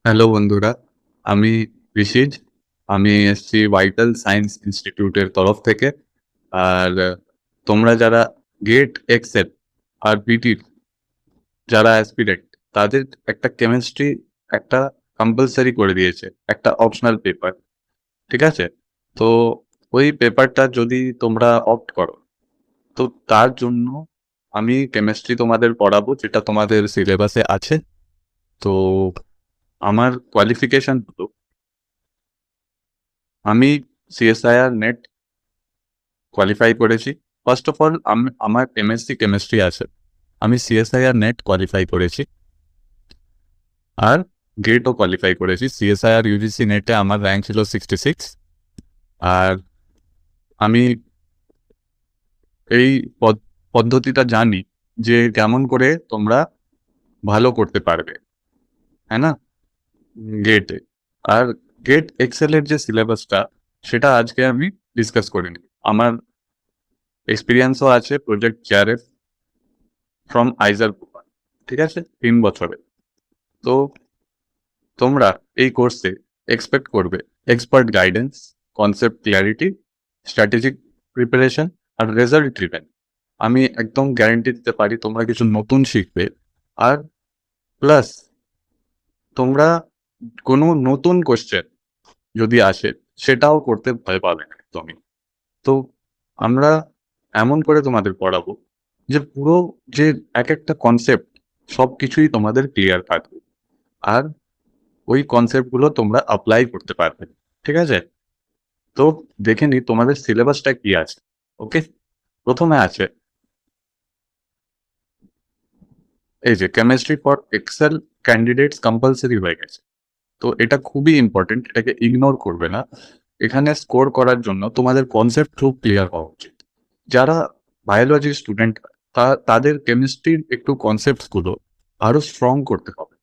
Hello বন্ধুরা, আমি ঋষিজ। আমি এসছি ভাইটাল সায়েন্স ইনস্টিটিউটের তরফ থেকে। আর তোমরা যারা গেট এক্সেল আর বিটির যারা অ্যাসপিরেন্ট, তাদের একটা কেমিস্ট্রি একটা কম্পালসারি করে দিয়েছে, একটা অপশনাল পেপার। ঠিক আছে? তো ওই পেপারটা যদি তোমরা অপ্ট করো, তো তার জন্য আমি কেমিস্ট্রি তোমাদের পড়াবো, যেটা তোমাদের সিলেবাসে আছে। তো আমার কোয়ালিফিকেশন হলো, আমি সিএসআইআর নেট কোয়ালিফাই করেছি। ফার্স্ট অফ অল আমার এমএসসি কেমিস্ট্রি আছে, আমি সিএসআইআর নেট কোয়ালিফাই করেছি। আর গেটও কোয়ালিফাই করেছি। সিএসআইআর ইউজিসি নেটে আমার র্যাঙ্ক ছিল 66। আর আমি এই পদ্ধতিটা জানি যে কেমন করে তোমরা ভালো করতে পারবে, হ্যাঁ না, গেটে। আর গেট এক্সেলের যে সিলেবাসটা, সেটা আজকে আমি ডিসকাস করে নিই। আমার এক্সপিরিয়েন্সও আছে প্রজেক্ট চেয়ারের ফ্রম আইজার গ্রুপ, ঠিক আছে, 3 বছরের। তো তোমরা এই কোর্সে এক্সপেক্ট করবে expert guidance, concept clarity, strategic preparation আর রেজাল্ট ড্রিভেন। আমি একদম গ্যারেন্টি দিতে পারি তোমরা কিছু নতুন শিখবে। আর প্লাস তোমরা কোনো নতুন কোশ্চেন যদি আসে, সেটাও করতে ভয় পাবে না একদমই। তো আমরা এমন করে তোমাদের পড়াবো যে পুরো যে এক একটা কনসেপ্ট সব কিছুই তোমাদের ক্লিয়ার থাকবে। আর ওই কনসেপ্টগুলো তোমরা অ্যাপ্লাই করতে পারবে। ঠিক আছে? তো দেখে নি তোমাদের সিলেবাসটা কি আছে। ওকে, প্রথমে আছে এই যে chemistry for excel candidates compulsory হয়ে গেছে। তো এটা খুবই ইম্পর্টেন্ট, এটাকে ইগনোর করবে না। এখানে স্কোর করার জন্য তোমাদের কনসেপ্ট খুব ক্লিয়ার হওয়া উচিত। যারা বায়োলজি স্টুডেন্ট, তাদের কেমিস্ট্রির একটু কনসেপ্টসগুলো আরো স্ট্রং করতে হবে,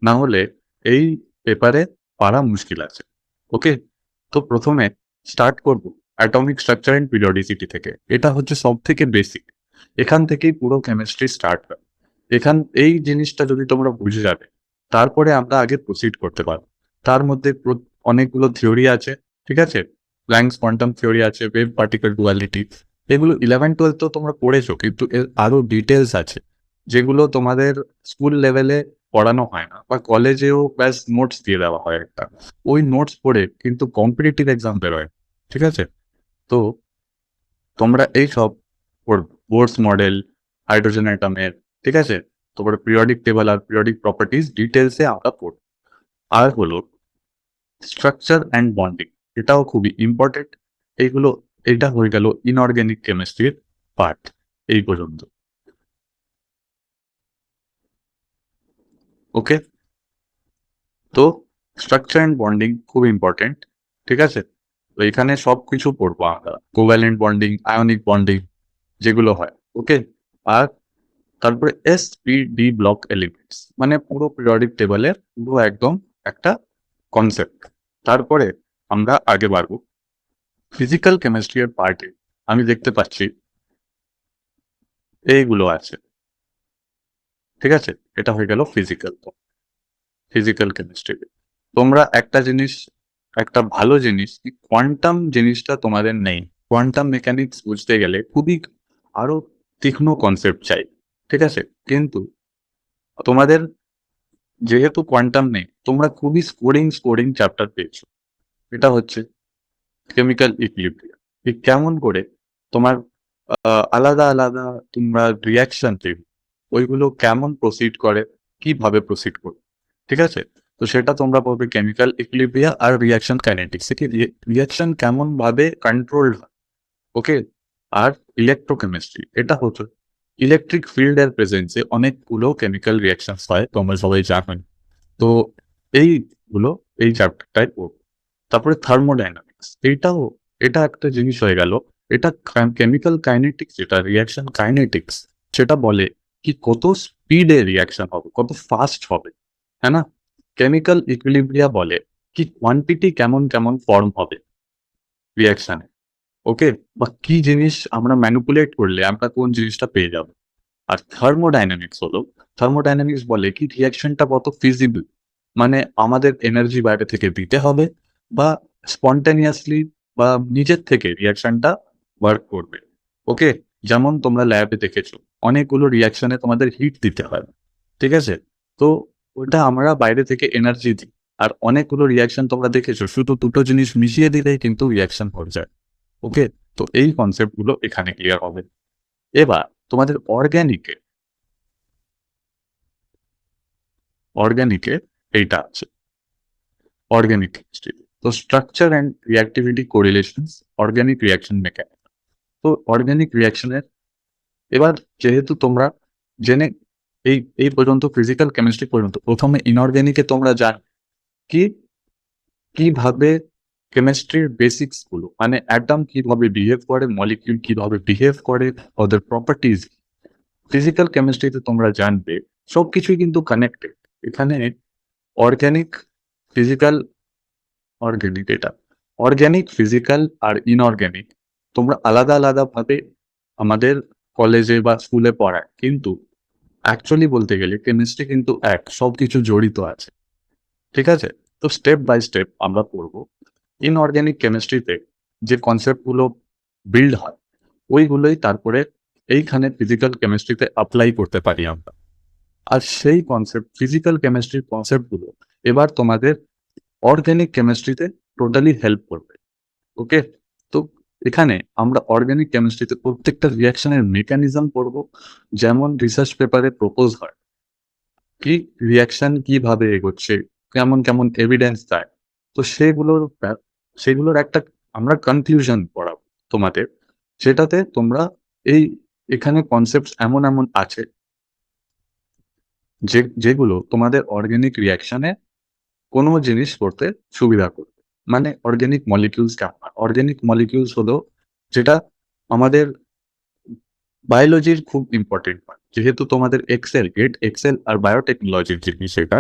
না হলে এই পেপারে পারা মুশকিল আছে। ওকে, তো প্রথমে স্টার্ট করব অ্যাটমিক স্ট্রাকচার অ্যান্ড পিরিয়ডিসিটি থেকে। এটা হচ্ছে সব থেকে বেসিক, এখান থেকেই পুরো কেমিস্ট্রি স্টার্ট হয়। এই জিনিসটা যদি তোমরা বুঝে যাবে, তারপরে আমরা আগে প্রসিড করতে পারবো। তার মধ্যে অনেকগুলো থিওরি আছে, ঠিক আছে। প্ল্যাঙ্কস কোয়ান্টাম থিওরি আছে, ওয়েভ পার্টিকেল ডুয়ালিটি। এগুলো 11-12 তো তোমরা পড়েছো, কিন্তু এর আরো ডিটেলস আছে যেগুলো তোমাদের স্কুল লেভেলে পড়ানো হয় না, বা কলেজেও ব্যাস নোটস দিয়ে দেওয়া হয় একটা। ওই নোটস পড়ে কিন্তু কম্পিটিটিভ এক্সাম বেরোয়, ঠিক আছে। তো তোমরা এই সব পড়বে, বোর্স মডেল, হাইড্রোজেন অ্যাটমের, ঠিক আছে। তারপরে পিরিয়ডিক টেবল আর পিরিয়ডিক প্রপার্টিজ ডিটেলসে আমরা পড়ব। আর হলো স্ট্রাকচার অ্যান্ড বন্ডিং, এটাও খুবই ইম্পর্টেন্ট। এইগুলো, এটা হয়ে গেল ইনঅর্গ্যানিক কেমিস্ট্রির পার্ট এই পর্যন্ত। ওকে, তো স্ট্রাকচার অ্যান্ড বন্ডিং খুব ইম্পর্টেন্ট, ঠিক আছে। তো এখানে সব কিছু পড়বো আমরা, কোভ্যালেন্ট বন্ডিং, আয়নিক বন্ডিং যেগুলো হয়। ওকে, আর তারপরে SPD ব্লক এলিমেন্টস, মানে পুরো পিরিয়ডিক টেবলের পুরো একদম একটা কনসেপ্ট। তারপরে আমরা আগে বাড়বো ফিজিক্যাল কেমিস্ট্রি এর পার্টে। আমি দেখতে পাচ্ছি এইগুলো আছে, ঠিক আছে। এটা হয়ে গেল ফিজিক্যাল কেমিস্ট্রি। তোমরা একটা জিনিস, একটা ভালো জিনিস, কোয়ান্টাম জিনিসটা তোমাদের নেই। কোয়ান্টাম মেকানিক্স বুঝতে গেলে খুবই আরো তীক্ষ্ণ কনসেপ্ট চাই, ঠিক আছে। কিন্তু তোমাদের যেহেতু কোয়ান্টাম নেই, তোমরা খুবই স্কোরিং চ্যাপ্টার পেয়েছো। এটা হচ্ছে কেমিক্যাল ইকুইলিব্রিয়াম, কেমন করে তোমার আলাদা আলাদা তোমরা রিয়াকশন দেখবে, ওইগুলো কেমন প্রসিড করে, কিভাবে প্রসিড করে, ঠিক আছে। তো সেটা তোমরা পড়বে কেমিক্যাল ইকুইলিব্রিয়া আর রিয়াকশন কাইনেটিক্স থেকে, রিয়াকশন কেমন ভাবে কন্ট্রোলড হয়। ওকে, আর ইলেকট্রোকেমিস্ট্রি, এটা হচ্ছে ইলেকট্রিক ফিল্ডের প্রেজেন্সে অনেকগুলো কেমিক্যাল রিয়াকশন হয়, তোমরা সবাই জানেন। তো এইগুলো এই চ্যাপ্টারটায় পড়বো। তারপরে থার্মোডাইনামিক্স, এটা একটা জিনিস হয়ে গেল। এটা কেমিক্যাল কাইনেটিক্স, যেটা রিয়াকশন কাইনেটিক্স, সেটা বলে কি কত স্পিডে রিয়াকশন হবে, কত ফাস্ট হবে, হ্যাঁ না। কেমিক্যাল ইকুইলিব্রিয়া বলে কি কোয়ান্টিটি কেমন কেমন ফর্ম হবে রিয়াকশনে। ওকে, বা কি জিনিস আমরা ম্যানিপুলেট করলে আমরা কোন জিনিসটা পেয়ে যাব। আর থার্মোডাইনামিক্স বলে কি রিয়াকশনটা কত ফিজিবল, মানে আমাদের এনার্জি বাইরে থেকে দিতে হবে বা স্পন্টেনিয়াসলি বা নিজের থেকে রিয়াকশনটা ওয়ার্ক করবে। ওকে? যেমন তোমরা ল্যাবে দেখেছো অনেকগুলো রিয়াকশনে তোমাদের হিট দিতে হয়। ঠিক আছে? তো ওটা আমরা বাইরে থেকে এনার্জি দিই। আর অনেকগুলো রিয়াকশন তোমরা দেখেছো শুধু দুটো জিনিস মিশিয়ে দিলেই কিন্তু রিয়াকশন হয়ে যায়। ওকে? তো এই কনসেপ্ট গুলো এখানে ক্লিয়ার হবে। এবার তোমাদের অর্গানিকে এইটা আছে অর্গানিক কেমিস্ট্রি। তো structure and reactivity correlations, organic reaction mechanism. তো অর্গানিক রিঅ্যাকশনের এবার যেহেতু তোমরা জেনে এই এই পর্যন্ত ফিজিক্যাল কেমিস্ট্রি পর্যন্ত, প্রথমে ইনঅর্গানিকে তোমরা জান কি কিভাবে কেমিস্ট্রির বেসিক্স গুলো মানে অ্যাটম কিভাবে বিহেভ করে, মলিকিউল কিভাবে বিহেভ করে, ওদের প্রপার্টিজ। ফিজিক্যাল কেমিস্ট্রিতে তোমরা জানবে সবকিছুই কিন্তু কানেক্টেড। এখানে অর্গানিক, ফিজিক্যাল, অর্গানিক এটা অর্গানিক, ফিজিক্যাল আর ইনঅর্গানিক তোমরা আলাদা আলাদা ভাবে আমাদের কলেজে বা স্কুলে পড়ায়, কিন্তু অ্যাকচুয়ালি বলতে গেলে কেমিস্ট্রি কিন্তু এক, সবকিছু জড়িত আছে। ঠিক আছে? তো স্টেপ বাই স্টেপ আমরা পড়বো। ইনঅর্গানিক কেমিস্ট্রিতে যে কনসেপ্টগুলো বিল্ড হয় ওইগুলোই তারপরে এইখানে ফিজিক্যাল কেমিস্ট্রিতে অ্যাপ্লাই করতে পারি আমরা। আর সেই কনসেপ্ট, ফিজিক্যাল কেমিস্ট্রির কনসেপ্টগুলো এবার তোমাদের অর্গানিক কেমিস্ট্রিতে টোটালি হেল্প করবে। ওকে? তো এখানে আমরা অর্গানিক কেমিস্ট্রিতে প্রত্যেকটা রিয়াকশনের মেকানিজম পড়বো, যেমন রিসার্চ পেপারে প্রপোজ হয় কি রিয়াকশন কিভাবে এগোচ্ছে, কেমন কেমন এভিডেন্স দেয়। তো সেগুলোর একটা আমরা কনক্লুশন পড়াবো তোমাদের, সেটাতে তোমরা এই এখানে কনসেপ্ট এমন এমন আছে যেগুলো তোমাদের অর্গানিক রিয়াকশনে কোনো জিনিস করতে সুবিধা করবে। মানে অর্গানিক মলিকিউলস কেমন হয়? অর্গানিক মলিকিউলস হলো যেটা আমাদের বায়োলজির খুব ইম্পর্টেন্ট পার্ট। যেহেতু তোমাদের গ্রেড এক্সেল আর বায়োটেকনোলজির জিনিস এটা,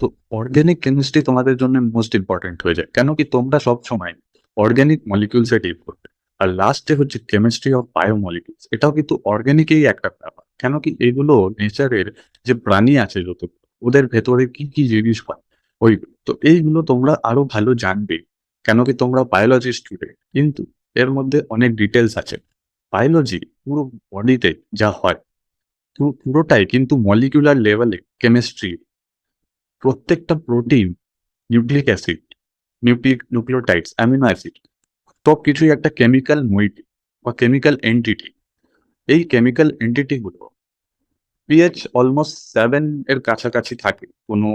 তো অর্গানিক কেমিস্ট্রি তোমাদের জন্য মোস্ট ইম্পর্টেন্ট হয়ে যায়। কেন কি তোমরা সব সময় অর্গানিক মলিকিউলস এ ডিল করবে। আর লাস্টে হচ্ছে কেমিস্ট্রি অফ বায়োমলিকিউলস, এটাও কিন্তু অর্গানিকেই একটা ব্যাপার। কেন কি এগুলো নেচারের যে প্রাণী আছে যত, ওদের ভেতরে কি কি জিনিস হয় ওই, তো এইগুলো তোমরা আরো ভালো জানবে। কেন কি তোমরা বায়োলজি স্টুডেন্ট, কিন্তু এর মধ্যে অনেক ডিটেলস আছে। বায়োলজি পুরো বডিতে যা হয় পুরোটাই কিন্তু মলিকুলার লেভেলে কেমিস্ট্রি। প্রত্যেকটা protein, nucleic acid, nucleotides, amino acid সবকিছুই একটা কেমিক্যাল মইটি বা কেমিক্যাল এন্টিটি। এই কেমিক্যাল এন্টিটি গুলো পিএইচ অলমোস্ট 7 এর কাছাকাছি থাকে কোনো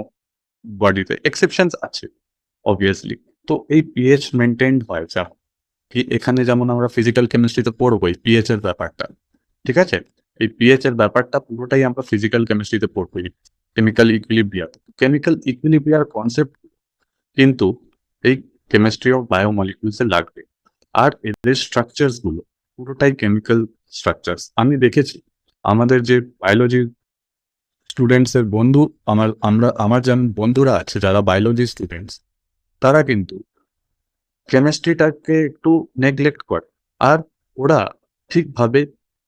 বডিতে, এক্সেপশনস আছে অবভিয়াসলি। তো এই পিএইচ মেনটেন্ড হয় যেমন কি এখানে যেমন আমরা ফিজিক্যাল কেমিস্ট্রিতে পড়বোই পিএইচ এর ব্যাপারটা। ঠিক আছে? এই পিএইচ এর ব্যাপারটা পুরোটাই আমরা ফিজিক্যাল কেমিস্ট্রিতে পড়বোই। কেমিক্যাল ইকুইলিব্রিয়ার কনসেপ্ট কিন্তু এই কেমিস্ট্রি অফ বায়োমলিকুলস এ লাগবে। আর এদের স্ট্রাকচার্স গুলো পুরোটাই কেমিক্যাল স্ট্রাকচার্স। আমি দেখেছি আমাদের যে বায়োলজি স্টুডেন্টস এর বন্ধু, আমার যেমন বন্ধুরা আছে যারা বায়োলজি স্টুডেন্টস, তারা কিন্তু কেমিস্ট্রিটাকে একটু নেগলেক্ট করে। আর ওরা ঠিকভাবে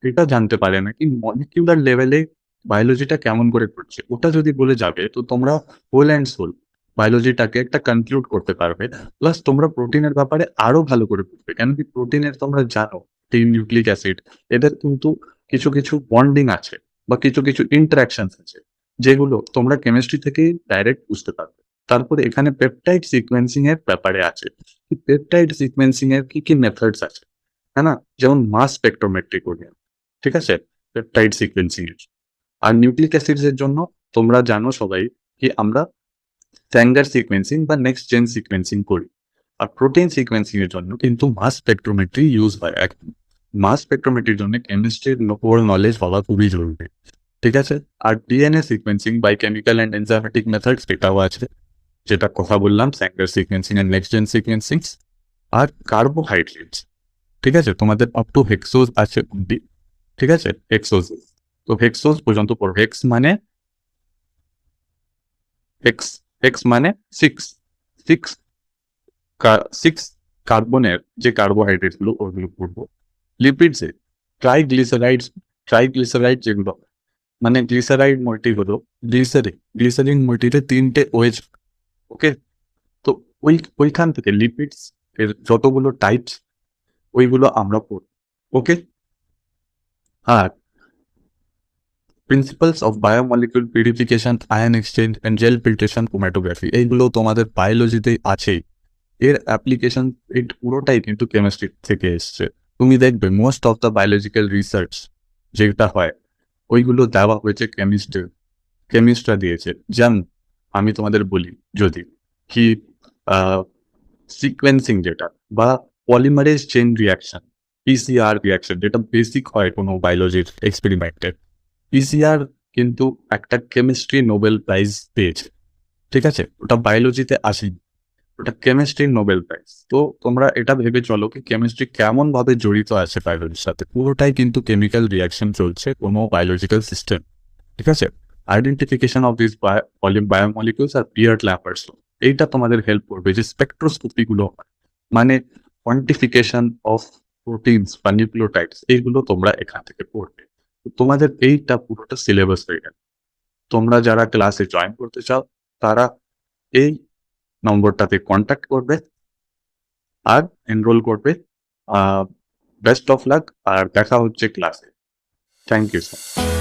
এটা জানতে পারে না কি মলিকিউলার লেভেলে বায়োলজিটা কেমন করে করছে। ওটা যদি বলে যাবে তো তোমরা হোল অ্যান্ড সোল বায়োলজিটাকে একটা কনক্লুড করতে পারবে। প্লাস তোমরা প্রোটিনের ব্যাপারে আরো ভালো করে বুঝবে। কেন কি প্রোটিনের তোমরা জানো নিউক্লিক অ্যাসিড, এদের কিন্তু কিছু কিছু বন্ডিং আছে বা কিছু কিছু ইন্টারাকশন আছে যেগুলো তোমরা কেমিস্ট্রি থেকেই ডাইরেক্ট বুঝতে পারবে। তারপরে এখানে পেপটাইড সিকোয়েন্সিং এর ব্যাপারে আছে পেপটাইড সিকোয়েন্সিং এর কি কি মেথডস আছে, হ্যাঁ না? যেমন মাস স্পেকট্রোমেট্রি করি, ঠিক আছে, পেপটাইড সিকোয়েন্সিং এর। আর নিউক্লিক অ্যাসিডস এর জন্য তোমরা জানো সবাই কি আমরা স্যাঙ্গার সিকোয়েন্সিং বা নেক্সট জেন সিকোয়েন্সিং করি। আর প্রোটিন সিকোয়েন্সিং এর জন্য কিন্তু মাস স্পেকট্রোমেট্রি ইউজ হয়। মাস স্পেকট্রোমেট্রির জন্য কেমিস্ট্রির ওভার নলেজ হওয়া খুবই জরুরি। ঠিক আছে? আর DNA sequencing by chemical and enzymatic methods এটাও আছে, যেটা কথা বললাম Sanger sequencing and next gen sequencing. আর কার্বোহাইড্রেটস, ঠিক আছে, তোমাদের আপ টু হেক্সোজ আছে অব্দি। ঠিক আছে? হেক্সোজ, তো হেক্সোজ পর্যন্ত পড়ো। হেক্স হেক্স মানে সিক্স সিক্স সিক্স কার্বনের যে কার্বোহাইড্রেট গুলো ওগুলো পড়বো। লিপিডসে ট্রাইগ্লিসারাইড যেগুলো, মানে গ্লিসারাইড মইটি হলো গ্লিসারিন। গ্লিসারিন মইটিতে 3টে ওএইচ ওকে? তো ওইখান থেকে লিপিডস এর যতগুলো টাইপস ওইগুলো আমরা পড়ব। ওকে? আর principles of biomolecule purification, ion exchange and gel filtration, chromatography এইগুলো তোমাদের বায়োলজিতেই আছেই। এর অ্যাপ্লিকেশন পুরোটাই কিন্তু কেমিস্ট্রি থেকে এসছে। তুমি দেখবে most of the biological research যেটা হয় ওইগুলো দেওয়া হয়েছে কেমিস্টরা দিয়েছে। যেমন আমি তোমাদের বলি যদি কি সিকোয়েন্সিং যেটা বা polymerase chain reaction, PCR reaction যেটা বেসিক হয় কোনো বায়োলজির এক্সপেরিমেন্টের। পিসিআর কিন্তু একটা কেমিস্ট্রি নোবেল প্রাইজ পেয়েছে, ঠিক আছে? ওটা বায়োলজিতে আসেনি, ওটা কেমিস্ট্রির নোবেল প্রাইজ। তো তোমরা এটা ভেবে চলো কি কেমিস্ট্রি কেমন ভাবে জড়িত আছে বায়োলজির সাথে। পুরোটাই কিন্তু কেমিক্যাল রিয়াকশন চলছে কোনো বায়োলজিক্যাল সিস্টেম, ঠিক আছে? আইডেন্টিফিকেশন অফ দিস বায়োমলিকুলস আর পিয়ার ল্যাপার্স, এইটা তোমাদের হেল্প করবে যে স্পেকট্রোস্কোপি গুলো মানে কোয়ান্টিফিকেশন অফ প্রোটিনস বা নিউক্লিওটাইডস এইগুলো তোমরা এখান থেকে পড়বে। তো তোমাদের এইটা পুরোটা সিলেবাস হয়ে গেল। তোমরা যারা ক্লাসে জয়েন করতে চাও তারা এই নম্বরটাতে কন্ট্যাক্ট করবে আর এনরোল করবে। বেস্ট অফ লাক আর দেখা হচ্ছে ক্লাসে। Thank you sir.